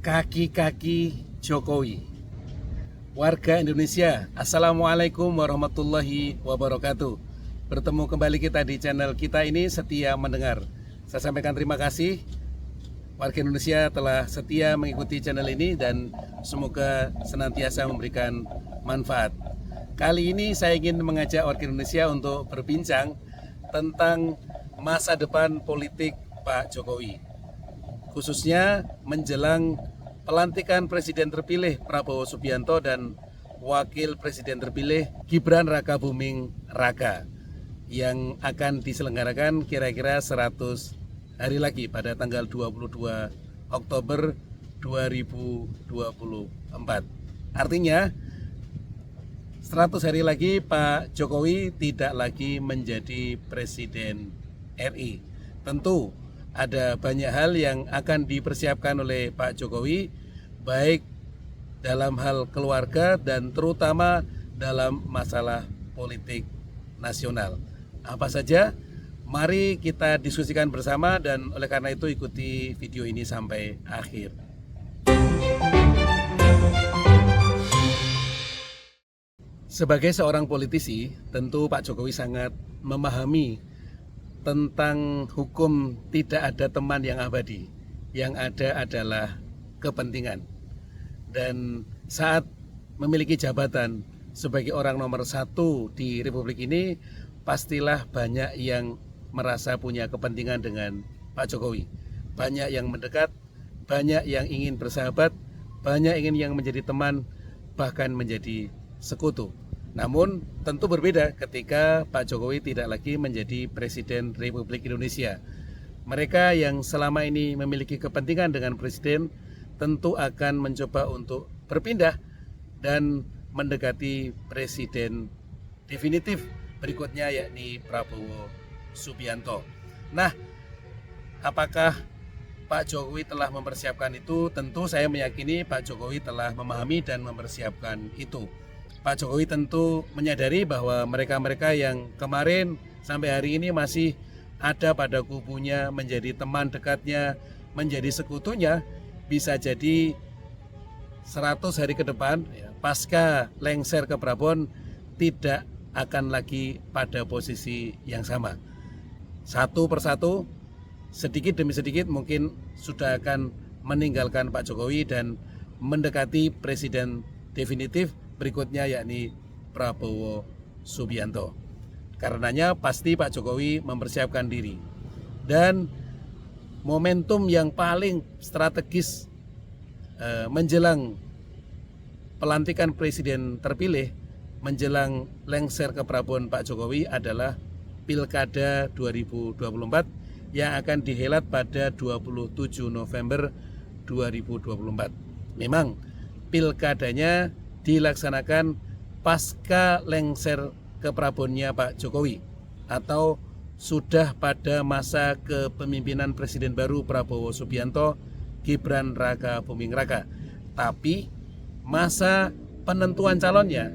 Kaki-kaki Jokowi. Warga Indonesia, Assalamualaikum warahmatullahi wabarakatuh. Bertemu kembali kita di channel kita ini, Setia Mendengar. Saya sampaikan terima kasih warga Indonesia telah setia mengikuti channel ini dan semoga senantiasa memberikan manfaat. Kali ini saya ingin mengajak warga Indonesia untuk berbincang tentang masa depan politik Pak Jokowi, khususnya menjelang pelantikan Presiden terpilih Prabowo Subianto dan Wakil Presiden terpilih Gibran Rakabuming Raka yang akan diselenggarakan kira-kira 100 hari lagi pada tanggal 22 Oktober 2024. Artinya 100 hari lagi Pak Jokowi tidak lagi menjadi Presiden RI. Tentu ada banyak hal yang akan dipersiapkan oleh Pak Jokowi, baik dalam hal keluarga dan terutama dalam masalah politik nasional. Apa saja? Mari kita diskusikan bersama dan oleh karena itu ikuti video ini sampai akhir. Sebagai seorang politisi, tentu Pak Jokowi sangat memahami tentang hukum tidak ada teman yang abadi, yang ada adalah kepentingan. Dan saat memiliki jabatan sebagai orang nomor 1 di Republik ini, pastilah banyak yang merasa punya kepentingan dengan Pak Jokowi. Banyak yang mendekat, banyak yang ingin bersahabat, banyak yang menjadi teman, bahkan menjadi sekutu. Namun tentu berbeda ketika Pak Jokowi tidak lagi menjadi Presiden Republik Indonesia. Mereka yang selama ini memiliki kepentingan dengan Presiden tentu akan mencoba untuk berpindah dan mendekati Presiden definitif berikutnya, yakni Prabowo Subianto. Nah, apakah Pak Jokowi telah mempersiapkan itu? Tentu saya meyakini Pak Jokowi telah memahami dan mempersiapkan itu. Pak Jokowi tentu menyadari bahwa mereka-mereka yang kemarin sampai hari ini masih ada pada kubunya, menjadi teman dekatnya, menjadi sekutunya, bisa jadi 100 hari ke depan, pasca lengser ke Prabon, tidak akan lagi pada posisi yang sama. Satu persatu, sedikit demi sedikit mungkin sudah akan meninggalkan Pak Jokowi dan mendekati Presiden definitif berikutnya, yakni Prabowo Subianto. Karenanya pasti Pak Jokowi mempersiapkan diri. Dan momentum yang paling strategis menjelang pelantikan Presiden terpilih, menjelang lengser ke Prabon Pak Jokowi adalah Pilkada 2024 yang akan dihelat pada 27 November 2024. Memang pilkadanya dilaksanakan pasca lengser ke Prabonnya Pak Jokowi atau sudah pada masa kepemimpinan Presiden baru Prabowo Subianto, Gibran Rakabuming Raka. Tapi masa penentuan calonnya,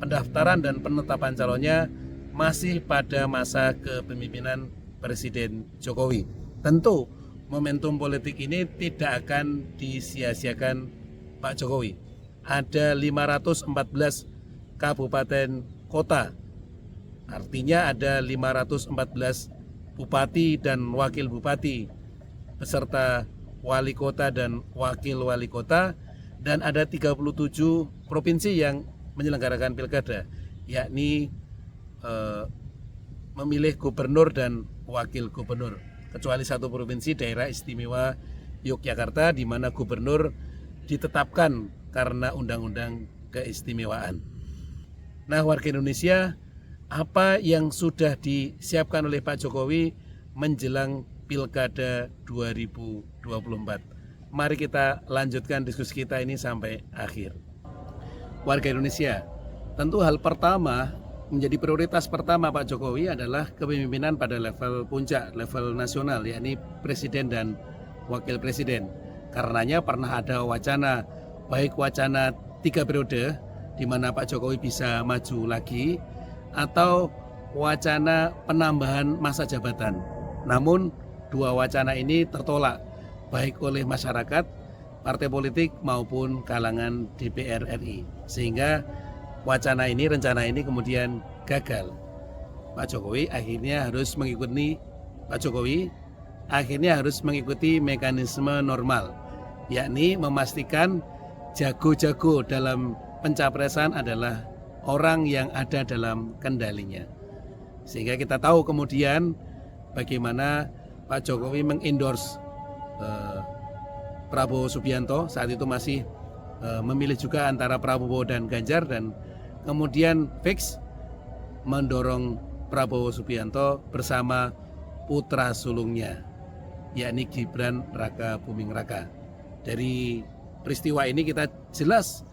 pendaftaran dan penetapan calonnya masih pada masa kepemimpinan Presiden Jokowi. Tentu momentum politik ini tidak akan disia-siakan Pak Jokowi. Ada 514 kabupaten kota, artinya ada 514 bupati dan wakil bupati beserta wali kota dan wakil wali kota, dan ada 37 provinsi yang menyelenggarakan pilkada, yakni memilih gubernur dan wakil gubernur, kecuali satu provinsi, daerah istimewa Yogyakarta, di mana gubernur ditetapkan karena undang-undang keistimewaan. Nah, warga Indonesia, apa yang sudah disiapkan oleh Pak Jokowi menjelang Pilkada 2024? Mari kita lanjutkan diskusi kita ini sampai akhir. Warga Indonesia, tentu hal pertama, menjadi prioritas pertama Pak Jokowi adalah kepemimpinan pada level puncak, level nasional, yakni Presiden dan Wakil Presiden. Karenanya pernah ada wacana, baik wacana 3 periode di mana Pak Jokowi bisa maju lagi, atau wacana penambahan masa jabatan. Namun dua wacana ini tertolak baik oleh masyarakat partai politik maupun kalangan DPR RI. Sehingga rencana ini kemudian gagal. Pak Jokowi akhirnya harus mengikuti mekanisme normal, yakni memastikan jago-jago dalam pencapresan adalah orang yang ada dalam kendalinya. Sehingga kita tahu kemudian bagaimana Pak Jokowi mengendorse Prabowo Subianto, saat itu masih memilih juga antara Prabowo dan Ganjar, dan kemudian fix mendorong Prabowo Subianto bersama putra sulungnya, yakni Gibran Raka Buming Raka. Dari peristiwa ini kita jelas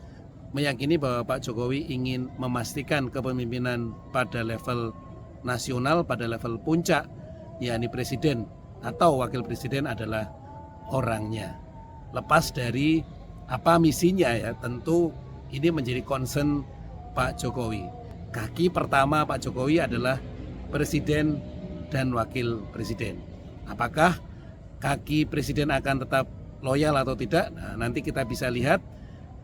meyakini bahwa Pak Jokowi ingin memastikan kepemimpinan pada level nasional, pada level puncak, yakni presiden atau wakil presiden adalah orangnya. Lepas dari apa misinya ya, tentu ini menjadi concern Pak Jokowi. Kaki pertama Pak Jokowi adalah presiden dan wakil presiden. Apakah kaki presiden akan tetap loyal atau tidak? Nah, nanti kita bisa lihat.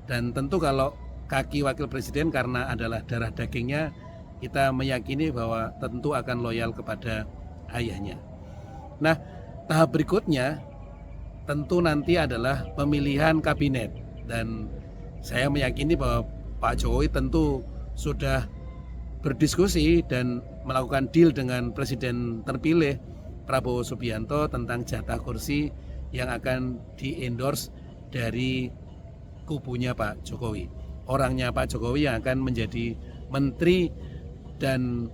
Dan tentu kalau kaki wakil presiden karena adalah darah dagingnya, kita meyakini bahwa tentu akan loyal kepada ayahnya. Nah, tahap berikutnya tentu nanti adalah pemilihan kabinet, dan saya meyakini bahwa Pak Jokowi tentu sudah berdiskusi dan melakukan deal dengan presiden terpilih Prabowo Subianto tentang jatah kursi yang akan di-endorse dari kubunya Pak Jokowi. Orangnya Pak Jokowi yang akan menjadi menteri dan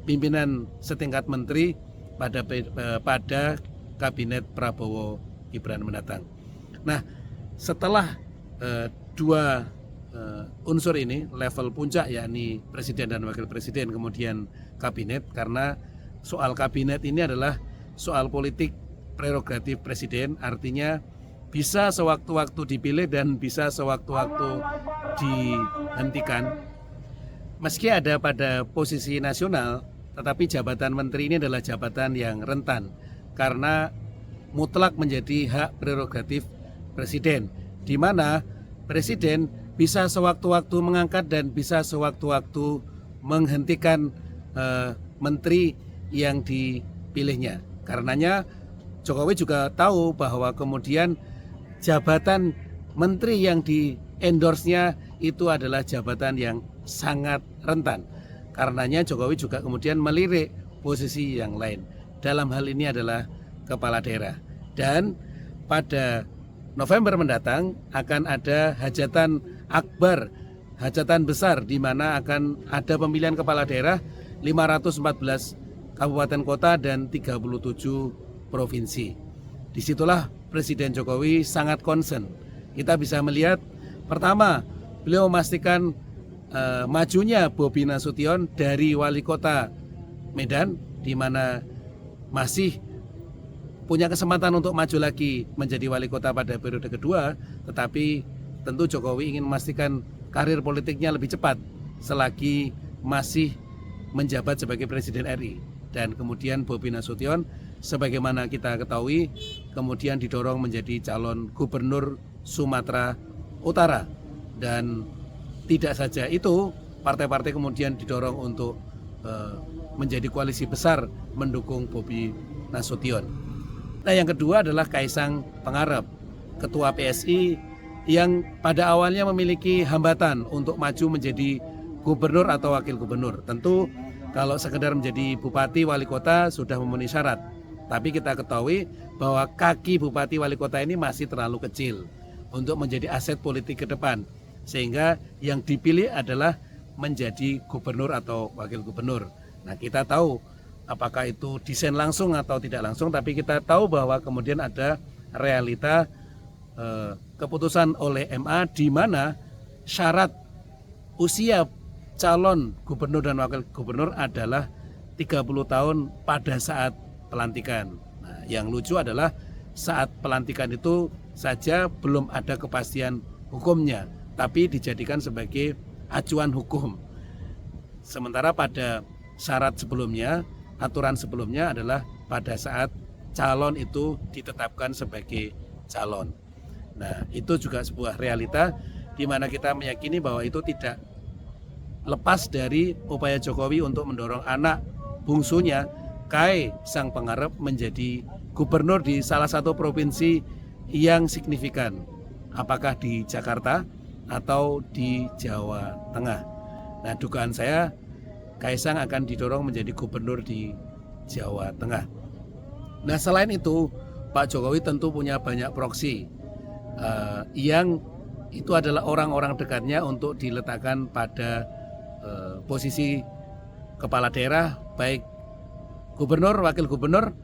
pimpinan setingkat menteri pada kabinet Prabowo Gibran mendatang. Nah, setelah dua unsur ini, level puncak yakni presiden dan wakil presiden, kemudian kabinet, karena soal kabinet ini adalah soal politik prerogatif presiden, artinya bisa sewaktu-waktu dipilih dan bisa sewaktu-waktu dihentikan. Meski ada pada posisi nasional, tetapi jabatan menteri ini adalah jabatan yang rentan karena mutlak menjadi hak prerogatif presiden, di mana presiden bisa sewaktu-waktu mengangkat dan bisa sewaktu-waktu menghentikan menteri yang dipilihnya. Karenanya Jokowi juga tahu bahwa kemudian jabatan menteri yang di-endorse-nya itu adalah jabatan yang sangat rentan. Karenanya Jokowi juga kemudian melirik posisi yang lain. Dalam hal ini adalah kepala daerah. Dan pada November mendatang akan ada hajatan akbar, hajatan besar, di mana akan ada pemilihan kepala daerah 514 kabupaten kota dan 37 provinsi. Disitulah Presiden Jokowi sangat concern. Kita bisa melihat, pertama, beliau memastikan majunya Bobi Nasution dari wali kota Medan, di mana masih punya kesempatan untuk maju lagi menjadi wali kota pada periode kedua, tetapi tentu Jokowi ingin memastikan karir politiknya lebih cepat selagi masih menjabat sebagai Presiden RI. Dan kemudian Bobi Nasution, sebagaimana kita ketahui, kemudian didorong menjadi calon gubernur Sumatera Utara. Dan tidak saja itu, partai-partai kemudian didorong untuk menjadi koalisi besar mendukung Bobi Nasution. Nah, yang kedua adalah Kaisang Pangarep, ketua PSI yang pada awalnya memiliki hambatan untuk maju menjadi gubernur atau wakil gubernur. Tentu kalau sekedar menjadi bupati wali kota sudah memenuhi syarat. Tapi kita ketahui bahwa kaki bupati wali kota ini masih terlalu kecil untuk menjadi aset politik ke depan. Sehingga yang dipilih adalah menjadi gubernur atau wakil gubernur. Nah, kita tahu apakah itu desain langsung atau tidak langsung, tapi kita tahu bahwa kemudian ada realita keputusan oleh MA di mana syarat usia calon gubernur dan wakil gubernur adalah 30 tahun pada saat pelantikan. Nah, yang lucu adalah saat pelantikan itu saja belum ada kepastian hukumnya, tapi dijadikan sebagai acuan hukum. Sementara pada syarat sebelumnya, aturan sebelumnya adalah pada saat calon itu ditetapkan sebagai calon. Nah, itu juga sebuah realita di mana kita meyakini bahwa itu tidak lepas dari upaya Jokowi untuk mendorong anak bungsunya Kae Sang Pangarep menjadi gubernur di salah satu provinsi yang signifikan, apakah di Jakarta atau di Jawa Tengah. Nah, dugaan saya Kaisang akan didorong menjadi gubernur di Jawa Tengah. Nah, selain itu Pak Jokowi tentu punya banyak proksi yang itu adalah orang-orang dekatnya untuk diletakkan pada posisi kepala daerah, baik gubernur, wakil gubernur,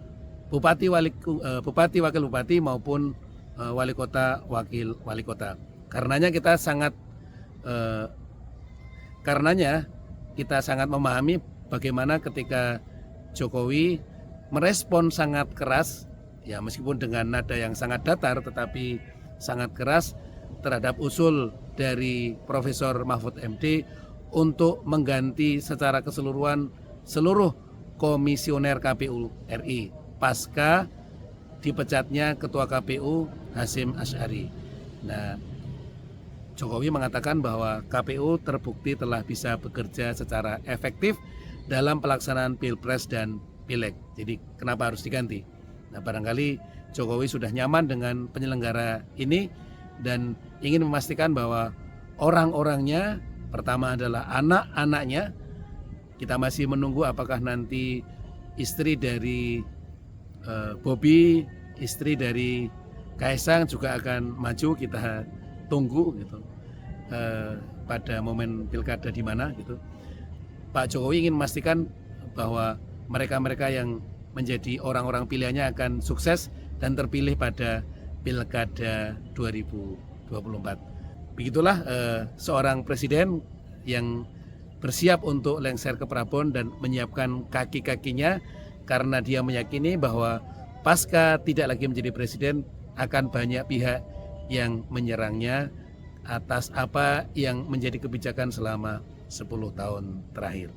bupati, wakil bupati maupun wali kota, wakil wali kota. Karenanya kita sangat memahami bagaimana ketika Jokowi merespon sangat keras, ya meskipun dengan nada yang sangat datar tetapi sangat keras terhadap usul dari Profesor Mahfud MD untuk mengganti secara keseluruhan seluruh komisioner KPU RI pasca dipecatnya Ketua KPU Hasyim Asy'ari. Nah, Jokowi mengatakan bahwa KPU terbukti telah bisa bekerja secara efektif dalam pelaksanaan Pilpres dan Pileg. Jadi kenapa harus diganti? Nah, barangkali Jokowi sudah nyaman dengan penyelenggara ini dan ingin memastikan bahwa orang-orangnya, pertama adalah anak-anaknya. Kita masih menunggu apakah nanti istri dari Bobi, istri dari Kaisang juga akan maju. Kita tunggu gitu pada momen pilkada di mana gitu. Pak Jokowi ingin memastikan bahwa mereka-mereka yang menjadi orang-orang pilihannya akan sukses dan terpilih pada pilkada 2024. Begitulah seorang presiden yang bersiap untuk lengser ke Prabon dan menyiapkan kaki-kakinya karena dia meyakini bahwa pasca tidak lagi menjadi presiden akan banyak pihak yang menyerangnya atas apa yang menjadi kebijakan selama 10 tahun terakhir.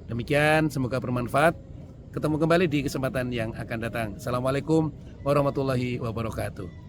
Demikian, semoga bermanfaat. Ketemu kembali di kesempatan yang akan datang. Assalamualaikum warahmatullahi wabarakatuh.